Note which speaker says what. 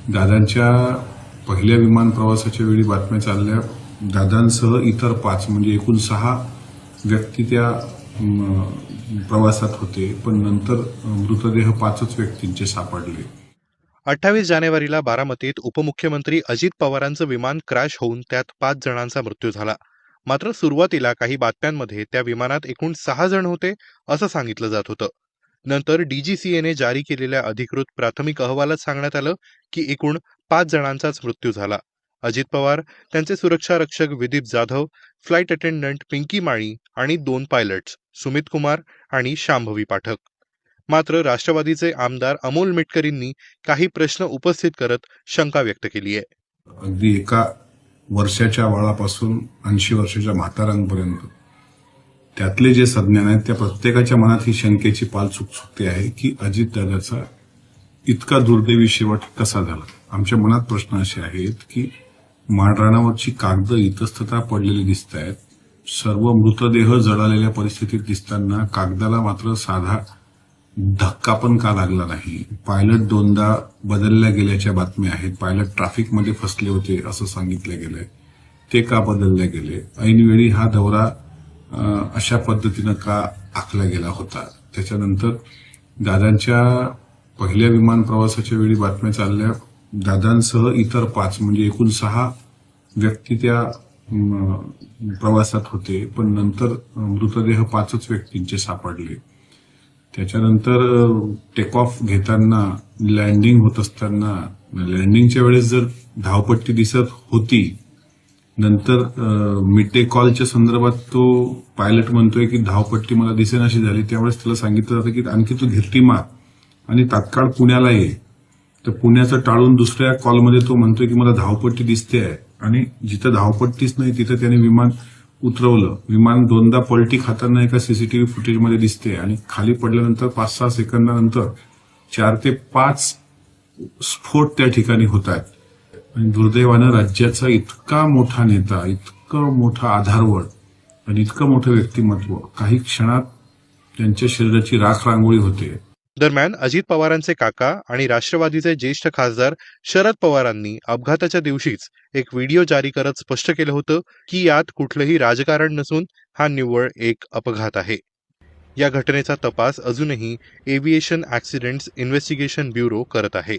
Speaker 1: दादांच्या पहिल्या विमान प्रवासाच्या वेळी बातम्या चालल्या. दादांसह इतर 5 म्हणजे एकूण 6 व्यक्ती त्या प्रवासात होते, पण नंतर मृतदेह 5च व्यक्तींचे सापडले.
Speaker 2: 28 जानेवारीला बारामतीत उपमुख्यमंत्री अजित पवारांचं विमान क्रॅश होऊन त्यात 5 जणांचा मृत्यू झाला. मात्र सुरुवातीला काही बातम्यांमध्ये त्या विमानात एकूण 6 जण होते असं सांगितलं जात होतं. नंतर डीजीसीएने जारी केलेल्या अधिकृत प्राथमिक अहवालात सांगण्यात आलं की एकूण 5 जणांचाच मृत्यू झाला. अजित पवार, त्यांचे सुरक्षा रक्षक विदीप जाधव, फ्लाईट अटेंडंट पिंकी माळी आणि 2 पायलट्स सुमित कुमार आणि शांभवी पाठक. मात्र राष्ट्रवादीचे आमदार अमोल मिटकरींनी काही प्रश्न उपस्थित करत शंका व्यक्त केली आहे.
Speaker 1: अगदी एका वर्षाच्या बाळापासून 80 वर्षाच्या म्हाताऱ्यांपर्यंत त्यातले जे सज्ञान आहेत त्या प्रत्येकाच्या मनात ही शंकेची पाल चुकचुकते आहे की अजितदादाचा इतका दुर्दैवी शेवट कसा झाला. आमच्या मनात प्रश्न असे आहेत की माळरानावरची कागदं इतस्ततः पडलेली दिसत आहेत. सर्व मृतदेह जळालेल्या परिस्थितीत दिसताना कागदाला मात्र साधा धक्का पण का लागला नाही. पायलट 2दा बदलल्या गेल्याच्या बातम्या आहेत. पायलट ट्रॅफिकमध्ये फसले होते असं सांगितलं गेलंय. ते का बदलले गेले? ऐनवेळी हा दौरा अशा पद्धतीनं का आखला गेला होता? त्याच्यानंतर दादांच्या पहिल्या विमान प्रवासाच्या वेळी बातम्या चालल्या. दादांसह इतर 5 म्हणजे एकूण 6 व्यक्ती त्या प्रवासात होते, पण नंतर मृतदेह 5च व्यक्तींचे सापडले. त्याच्यानंतर टेक ऑफ घेताना, लँडिंग होत असताना, लँडिंगच्या वेळेस जर धावपट्टी दिसत होती, नंतर मिड डे कॉलच्या संदर्भात तो पायलट म्हणतोय की धावपट्टी मला दिसेनाशी झाली. त्यावेळेस त्याला सांगितलं जातं की आणखी तू घिरटी मार आणि तात्काळ पुण्याला ये. तर पुण्याचं टाळून दुसऱ्या कॉलमध्ये तो म्हणतोय की मला धावपट्टी दिसते आहे, आणि जिथं धावपट्टीच नाही तिथं त्याने विमान उतरवलं. विमान 2दा पलटी खाताना एका सीसीटीव्ही फुटेजमध्ये दिसते, आणि खाली पडल्यानंतर 5-6 सेकंदानंतर 4 ते 5 स्फोट त्या ठिकाणी होत आहेत. आणि दुर्दैवानं राज्याचा इतका मोठा नेता, इतकं मोठा आधारवड आणि इतकं मोठं व्यक्तिमत्व काही क्षणात त्यांच्या शरीराची राख रांगोळी होते.
Speaker 2: दरम्यान अजित पवारांचे काका आणि राष्ट्रवादीचे ज्येष्ठ खासदार शरद पवारांनी अपघाताच्या दिवशीच एक व्हिडिओ जारी करत स्पष्ट केलं होतं की यात कुठलंही राजकारण नसून हा निव्वळ एक अपघात आहे. या घटनेचा तपास अजूनही एव्हिएशन ऍक्सिडेंट्स इन्व्हेस्टिगेशन ब्युरो करत आहे.